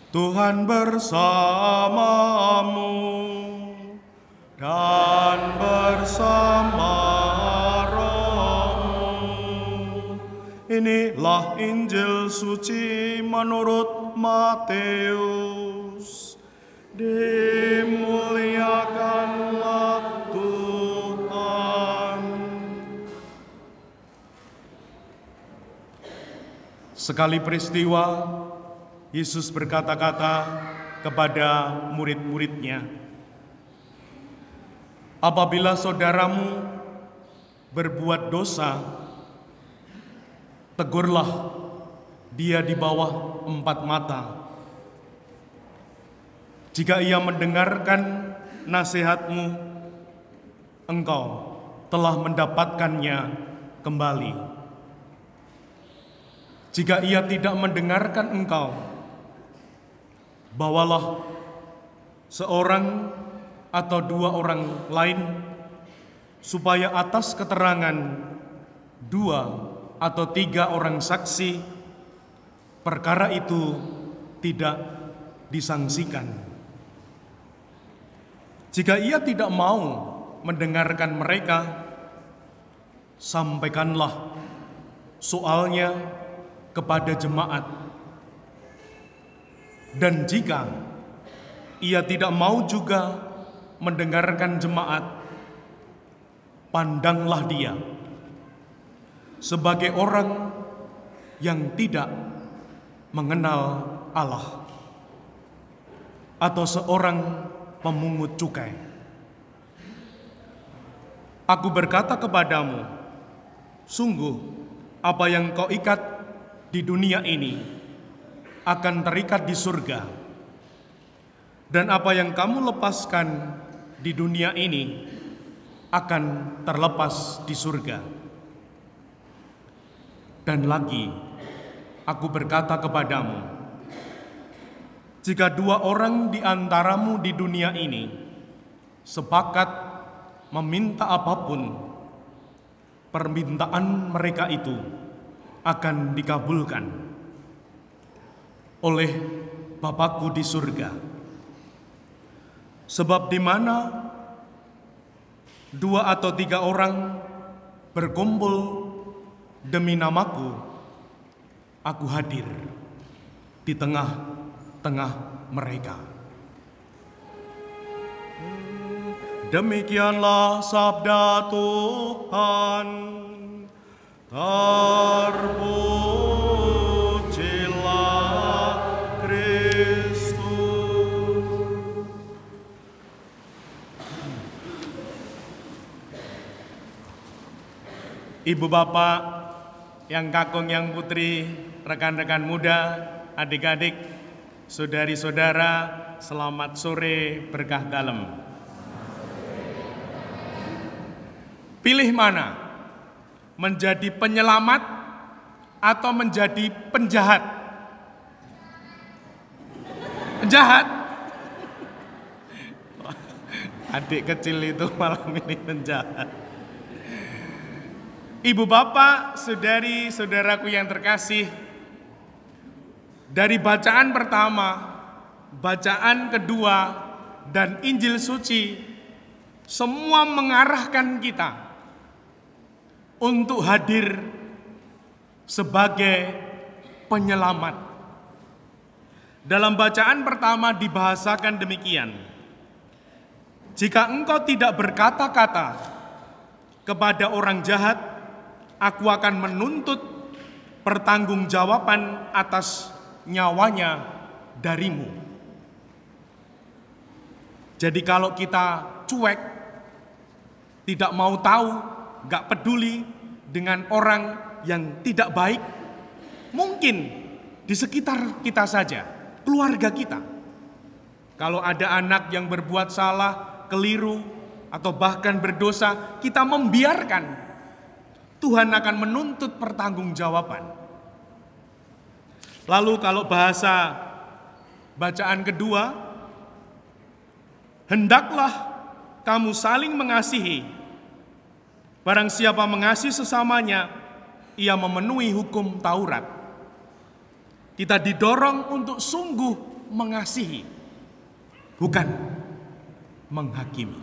Tuhan bersamamu dan bersama rohmu. Inilah Injil suci menurut Matius. Dimuliakanlah Tuhan. Sekali peristiwa, Yesus berkata-kata kepada murid-muridnya, apabila saudaramu berbuat dosa, tegurlah dia di bawah 4 mata. Jika ia mendengarkan nasihatmu, engkau telah mendapatkannya kembali. Jika ia tidak mendengarkan engkau, bawalah seorang atau 2 orang lain, supaya atas keterangan 2 atau 3 orang saksi, perkara itu tidak disangsikan. Jika ia tidak mau mendengarkan mereka, sampaikanlah soalnya kepada jemaat. Dan jika ia tidak mau juga mendengarkan jemaat, pandanglah dia sebagai orang yang tidak mengenal Allah, atau seorang pemungut cukai. Aku berkata kepadamu, sungguh apa yang kau ikat di dunia ini akan terikat di surga, dan apa yang kamu lepaskan di dunia ini akan terlepas di surga. Dan lagi, aku berkata kepadamu, jika 2 orang di antaramu di dunia ini sepakat meminta apapun, permintaan mereka itu akan dikabulkan oleh Bapakku di surga. Sebab di mana 2 atau 3 orang berkumpul demi namaku, aku hadir di tengah-tengah mereka. Demikianlah sabda Tuhan. Terpujilah Kristus. Ibu bapak, yang kakung, yang putri, rekan-rekan muda, adik-adik, saudari-saudara, selamat sore berkah dalem. Pilih mana? Menjadi penyelamat atau menjadi penjahat? Penjahat? Adik kecil itu malah milih penjahat. Ibu bapak, saudari saudaraku yang terkasih, dari bacaan pertama, bacaan kedua, dan Injil suci, semua mengarahkan kita untuk hadir sebagai penyelamat. Dalam bacaan pertama dibahasakan demikian, jika engkau tidak berkata-kata kepada orang jahat, aku akan menuntut pertanggungjawaban atas nyawanya darimu. Jadi kalau kita cuek, tidak mau tahu, gak peduli dengan orang yang tidak baik, mungkin di sekitar kita saja, keluarga kita. Kalau ada anak yang berbuat salah, keliru, atau bahkan berdosa, kita membiarkan, Tuhan akan menuntut pertanggungjawaban. Lalu kalau bahasa bacaan kedua, hendaklah kamu saling mengasihi. Barang siapa mengasihi sesamanya, ia memenuhi hukum Taurat. Kita didorong untuk sungguh mengasihi, bukan menghakimi.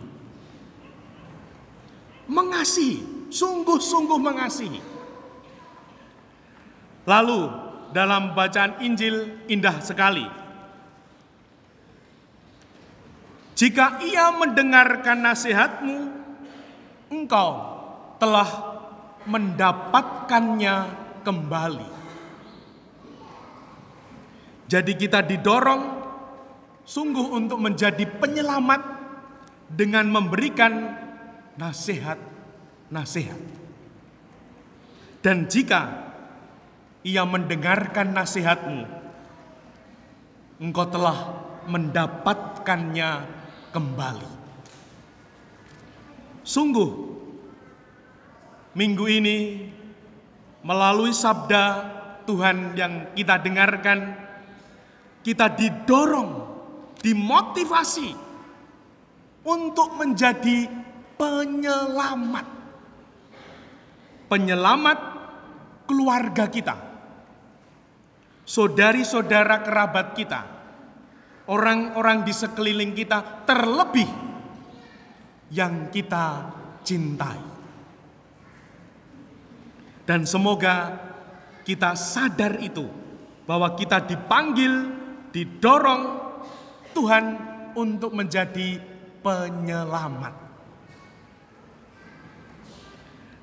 Mengasihi, sungguh-sungguh mengasihi. Lalu dalam bacaan Injil indah sekali. Jika ia mendengarkan nasihatmu, engkau telah mendapatkannya kembali. Jadi kita didorong sungguh untuk menjadi penyelamat dengan memberikan nasihat-nasihat. Dan jika ia mendengarkan nasihatmu, engkau telah mendapatkannya kembali. Sungguh, minggu ini melalui sabda Tuhan yang kita dengarkan, kita didorong, dimotivasi untuk menjadi penyelamat. Penyelamat keluarga kita, saudari-saudara kerabat kita, orang-orang di sekeliling kita, terlebih yang kita cintai. Dan semoga kita sadar itu, bahwa kita dipanggil, didorong Tuhan untuk menjadi penyelamat.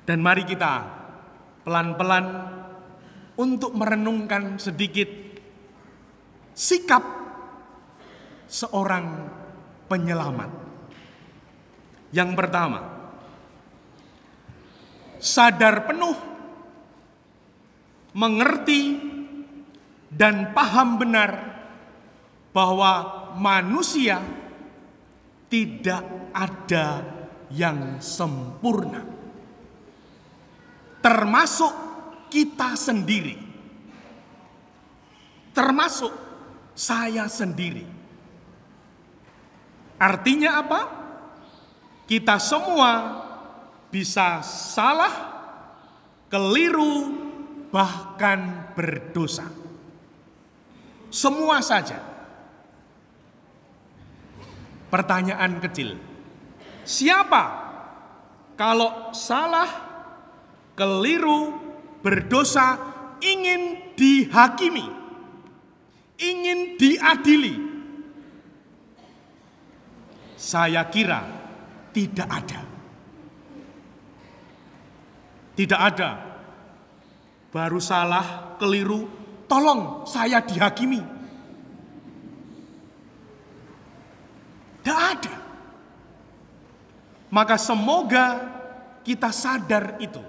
Dan mari kita pelan-pelan untuk merenungkan sedikit sikap seorang penyelamat. Yang pertama, sadar penuh, mengerti dan paham benar bahwa manusia tidak ada yang sempurna, termasuk kita sendiri, termasuk saya sendiri. Artinya apa? Kita semua bisa salah, keliru, bahkan berdosa. Semua saja. Pertanyaan kecil, siapa kalau salah, keliru, berdosa, ingin dihakimi, ingin diadili? Saya kira tidak ada. Tidak ada. Baru salah, keliru, tolong saya dihakimi. Tidak ada. Maka semoga kita sadar itu.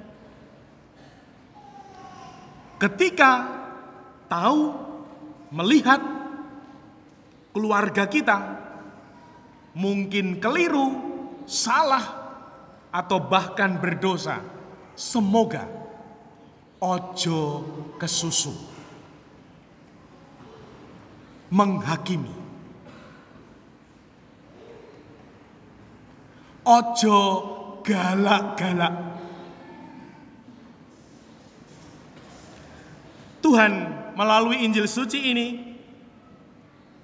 Ketika tahu, melihat keluarga kita mungkin keliru, salah, atau bahkan berdosa, semoga ojo kesusu menghakimi, ojo galak-galak. Tuhan melalui Injil suci ini,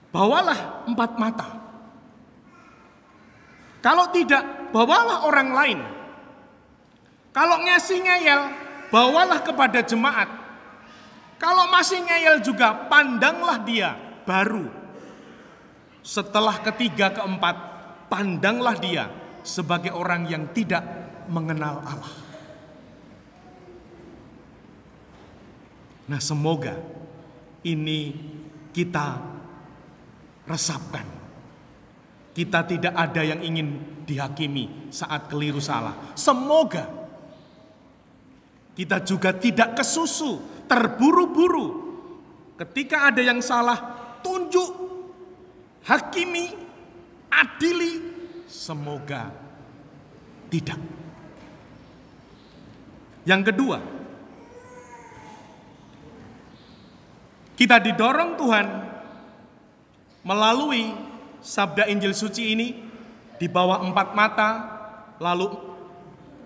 bawalah 4 mata. Kalau tidak, bawalah orang lain. Kalau ngasih ngeyel, bawalah kepada jemaat. Kalau masih ngeyel juga, pandanglah dia. Baru setelah ketiga, keempat, pandanglah dia sebagai orang yang tidak mengenal Allah. Nah, semoga ini kita resapkan. Kita tidak ada yang ingin dihakimi saat keliru salah. Semoga kita juga tidak kesusu, terburu-buru. Ketika ada yang salah, tunjuk, hakimi, adili. Semoga tidak. Yang kedua, kita didorong Tuhan melalui sabda Injil suci ini di bawah 4 mata, lalu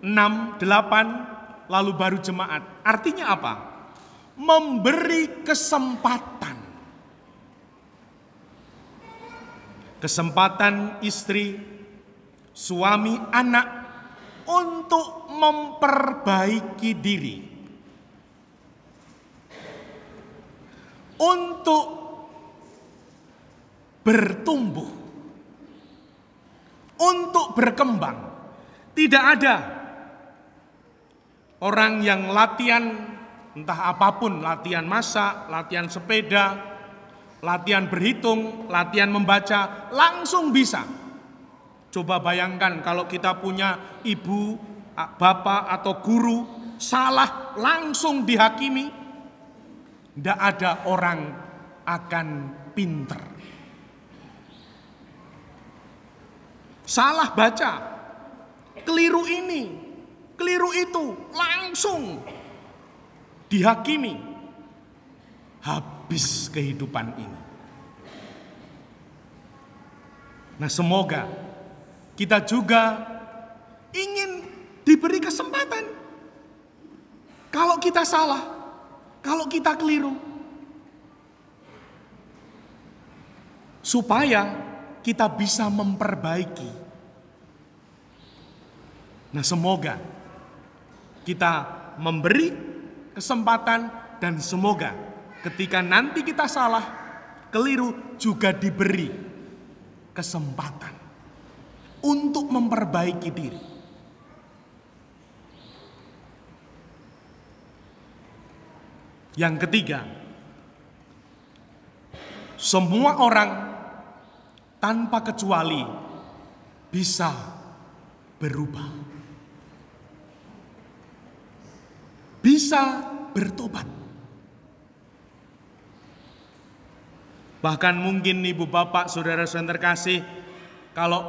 6, 8, lalu baru jemaat. Artinya apa? Memberi kesempatan. kesempatan istri, suami, anak untuk memperbaiki diri, untuk bertumbuh, untuk berkembang. Tidak ada orang yang latihan entah apapun, latihan masak, latihan sepeda, latihan berhitung, latihan membaca, langsung bisa. Coba bayangkan kalau kita punya ibu, bapak atau guru salah langsung dihakimi. Tidak ada orang akan pinter. Salah baca, keliru ini, keliru itu, langsung dihakimi. Habis kehidupan ini. Nah, semoga kita juga ingin diberi kesempatan. Kalau kita salah, kalau kita keliru, supaya kita bisa memperbaiki. Nah, semoga kita memberi kesempatan dan semoga ketika nanti kita salah, keliru juga diberi kesempatan untuk memperbaiki diri. Yang ketiga, semua orang tanpa kecuali bisa berubah, bisa bertobat. Bahkan mungkin ibu bapak, saudara-saudara terkasih, kalau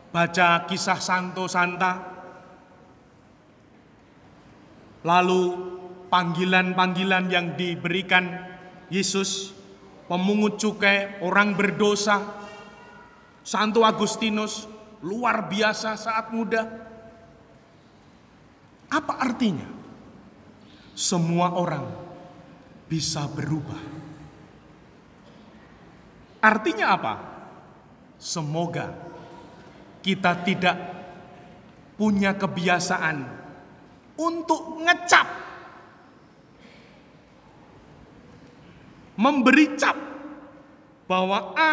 baca kisah Santo Santa, lalu panggilan-panggilan yang diberikan Yesus, pemungut cukai, orang berdosa, Santo Agustinus, luar biasa saat muda. Apa artinya? Semua orang bisa berubah. Artinya apa? Semoga kita tidak punya kebiasaan untuk ngecap, memberi cap bahwa A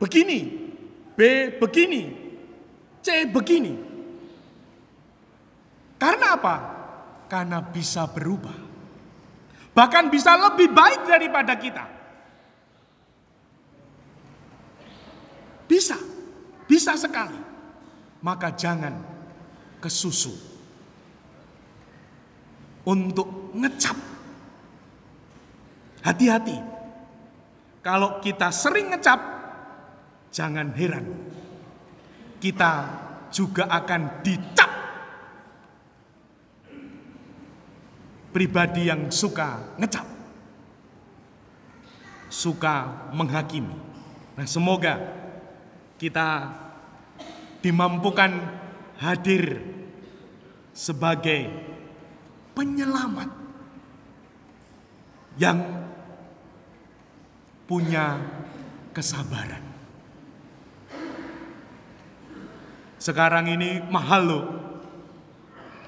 begini, B begini, C begini. Karena apa? Karena bisa berubah. Bahkan bisa lebih baik daripada kita. Bisa sekali. Maka jangan kesusu untuk ngecap. Hati-hati. Kalau kita sering ngecap, jangan heran kita juga akan dicap. Pribadi yang suka ngecap, suka menghakimi. Nah, semoga kita dimampukan hadir sebagai penyelamat yang punya kesabaran. Sekarang ini mahal loh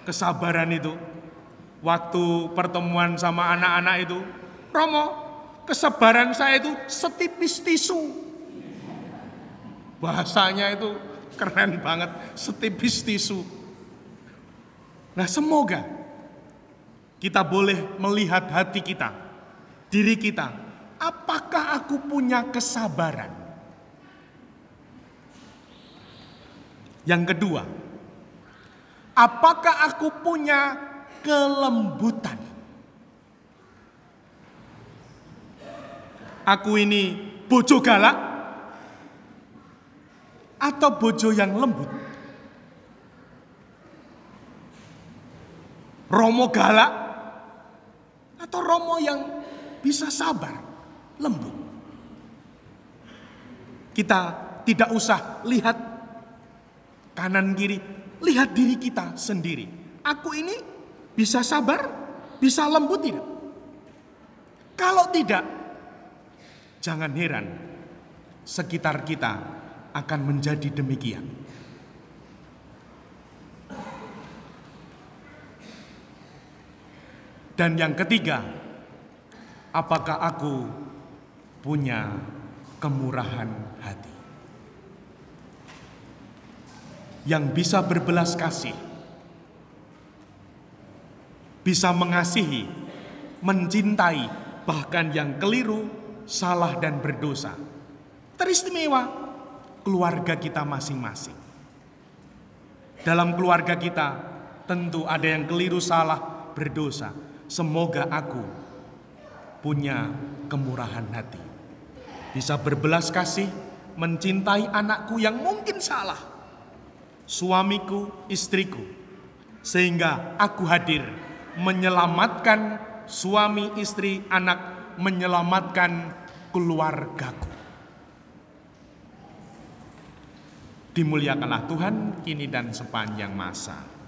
kesabaran itu. Waktu pertemuan sama anak-anak itu, Romo, kesabaran saya itu setipis tisu. Bahasanya itu keren banget, setipis tisu. Nah, semoga kita boleh melihat hati kita, diri kita. Apakah aku punya kesabaran? Yang kedua, apakah aku punya kelembutan? Aku ini bojo galak atau bojo yang lembut? Romo galak atau Romo yang bisa sabar, lembut? Kita tidak usah lihat kanan kiri, lihat diri kita sendiri. Aku ini bisa sabar, bisa lembut tidak? Kalau tidak, jangan heran sekitar kita akan menjadi demikian. Dan yang ketiga, apakah aku punya kemurahan hati yang bisa berbelas kasih, bisa mengasihi, mencintai, bahkan yang keliru, salah dan berdosa. Teristimewa keluarga kita masing-masing. Dalam keluarga kita tentu ada yang keliru, salah, berdosa. Semoga aku punya kemurahan hati, bisa berbelas kasih, mencintai anakku yang mungkin salah, suamiku, istriku, sehingga aku hadir menyelamatkan suami, istri, anak, menyelamatkan keluargaku. Dimuliakanlah Tuhan kini dan sepanjang masa.